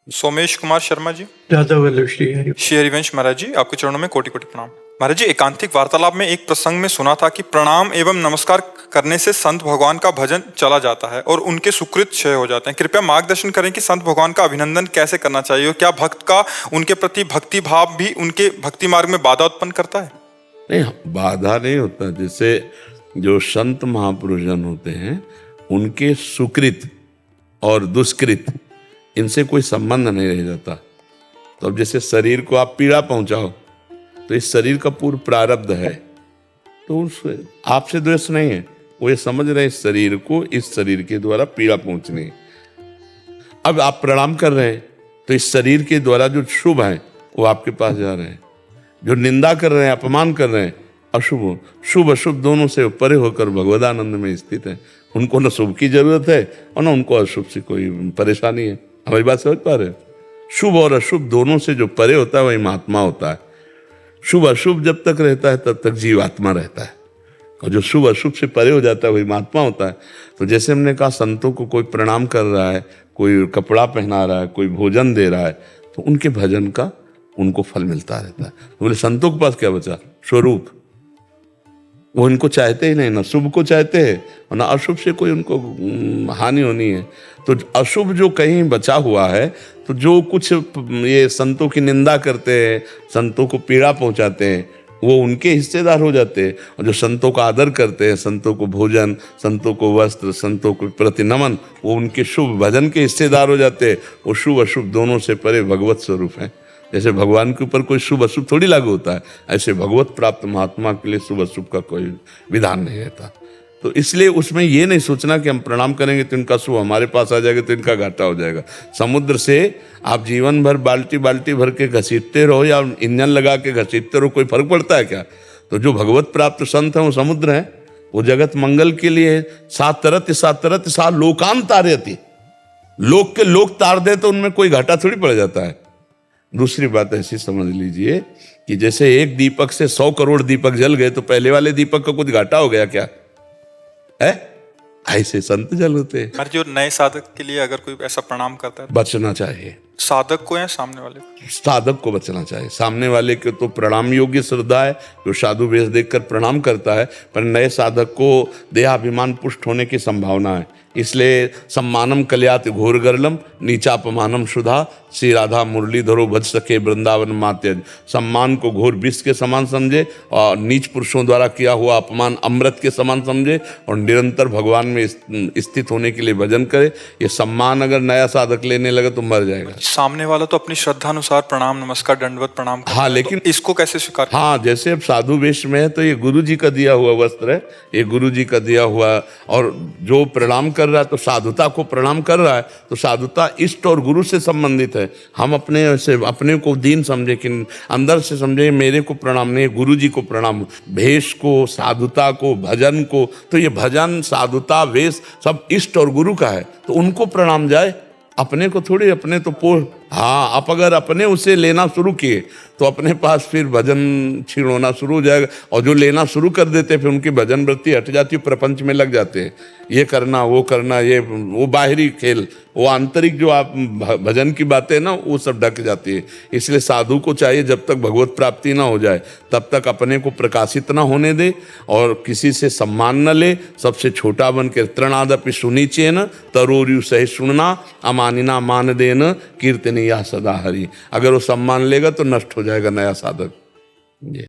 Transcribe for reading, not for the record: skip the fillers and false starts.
सोमेश कुमार शर्मा जी। राधा वल्लभ श्री हरि। श्री हरिवंश महाराज जी, आपके चरणों में कोटि कोटि प्रणाम। महाराज जी, एकांतिक वार्तालाप में एक प्रसंग में सुना था कि प्रणाम एवं नमस्कार करने से संत भगवान का भजन चला जाता है और उनके सुकृत क्षय हो जाते हैं। कृपया मार्गदर्शन करें कि संत भगवान का अभिनंदन कैसे करना चाहिए और क्या भक्त का उनके प्रति भक्ति भाव भी उनके भक्ति मार्ग में बाधा उत्पन्न करता है? नहीं, बाधा नहीं होता। जैसे जो संत महापुरुष जन होते हैं उनके सुकृत और दुष्कृत इनसे कोई संबंध नहीं रह जाता। तो अब जैसे शरीर को आप पीड़ा पहुंचाओ तो इस शरीर का पूर्व प्रारब्ध है, तो उस आपसे द्वेष नहीं है। वो ये समझ रहे हैं इस शरीर को इस शरीर के द्वारा पीड़ा पहुंचनी है। अब आप प्रणाम कर रहे हैं तो इस शरीर के द्वारा जो शुभ है वो आपके पास जा रहे हैं, जो निंदा कर रहे हैं अपमान कर रहे हैं अशुभ, शुभ अशुभ दोनों से परे होकर भगवदानंद में स्थित है। उनको न शुभ की जरूरत है और न उनको अशुभ से कोई परेशानी है। हमारी बात समझ पा रहे हैं? शुभ और अशुभ दोनों से जो परे होता है वही महात्मा होता है। शुभ अशुभ जब तक रहता है तब तक जीवात्मा रहता है, और जो शुभ अशुभ से परे हो जाता है वही महात्मा होता है। तो जैसे हमने कहा संतों को कोई प्रणाम कर रहा है, कोई कपड़ा पहना रहा है, कोई भोजन दे रहा है, तो उनके भजन का उनको फल मिलता रहता है। तो बोले संतों के पास क्या बचा? स्वरूप। वो इनको चाहते ही नहीं, ना शुभ को चाहते हैं और ना अशुभ से कोई उनको हानि होनी है। तो अशुभ जो कहीं बचा हुआ है, तो जो कुछ ये संतों की निंदा करते हैं, संतों को पीड़ा पहुंचाते हैं, वो उनके हिस्सेदार हो जाते हैं। और जो संतों का आदर करते हैं, संतों को भोजन, संतों को वस्त्र, संतों को प्रति नमन, वो उनके शुभ भजन के हिस्सेदार हो जाते हैं। वो शुभ अशुभ दोनों से परे भगवत स्वरूप है। जैसे भगवान के ऊपर कोई शुभ अशुभ थोड़ी लागू होता है, ऐसे भगवत प्राप्त महात्मा के लिए शुभ अशुभ का कोई विधान नहीं रहता। तो इसलिए उसमें ये नहीं सोचना कि हम प्रणाम करेंगे तो इनका शुभ हमारे पास आ जाएगा तो इनका घाटा हो जाएगा। समुद्र से आप जीवन भर बाल्टी बाल्टी भर के घसीटते रहो या इंजन लगा के घसीटते रहो, कोई फर्क पड़ता है क्या? तो जो भगवत प्राप्त संत हैं वो समुद्र हैं, वो जगत मंगल के लिए सात लोकांत तारयति, लोक के लोक तार दे तो उनमें कोई घाटा थोड़ी पड़ जाता है। दूसरी बात ऐसी समझ लीजिए कि जैसे एक दीपक से 100 करोड़ दीपक जल गए तो पहले वाले दीपक का कुछ घाटा हो गया क्या है? ऐसे संत जल होते हैं। जो नए साधक के लिए अगर कोई ऐसा प्रणाम करता है, बचना चाहिए। साधक को या सामने वाले को? साधक को बचना चाहिए। सामने वाले के तो प्रणाम योग्य श्रद्धा है, जो साधु वेश देखकर प्रणाम करता है, पर नए साधक को देहाभिमान पुष्ट होने की संभावना है। इसलिए सम्मानम कल्याति घोर गर्लम नीचापमानम सुधा, श्री राधा मुरलीधरो भज सके वृंदावन मात्यज। सम्मान को घोर विष के समान समझे और नीच पुरुषों द्वारा किया हुआ अपमान अमृत के समान समझे और निरंतर भगवान में स्थित होने के लिए भजन करे। ये सम्मान अगर नया साधक लेने लगे तो मर जाएगा। सामने वाला तो अपनी श्रद्धा अनुसार प्रणाम नमस्कार दंडवत प्रणाम करता हाँ, है, लेकिन तो इसको कैसे स्वीकार? हाँ, जैसे अब साधु वेश में है तो ये गुरु जी का दिया हुआ वस्त्र है, ये गुरु जी का दिया हुआ, और जो प्रणाम कर रहा है तो साधुता को प्रणाम कर रहा है, तो साधुता इष्ट और गुरु से संबंधित है। हम अपने को दीन समझे कि अंदर से समझे मेरे को प्रणाम नहीं, गुरु जी को प्रणाम। भेष को, साधुता को, भजन को, तो ये भजन साधुता वेश सब इष्ट और गुरु का है, तो उनको प्रणाम जाए, अपने को थोड़ी। अपने तो हाँ, आप अगर अपने उसे लेना शुरू किए तो अपने पास फिर भजन क्षीण होना शुरू हो जाएगा। और जो लेना शुरू कर देते फिर उनकी भजन वृत्ति हट जाती है, प्रपंच में लग जाते हैं, ये करना वो करना, ये वो बाहरी खेल, वो आंतरिक जो आप भजन की बातें ना वो सब ढक जाती है। इसलिए साधु को चाहिए जब तक भगवत प्राप्ति ना हो जाए तब तक अपने को प्रकाशित ना होने दे और किसी से सम्मान न ले। सबसे छोटा बन के तृणादपि सुनीचेन तरोरु सही सुनना अमानिना मान देन कीर्तनी या सदा हरि। अगर वो सम्मान लेगा तो नष्ट हो जाएगा नया साधक।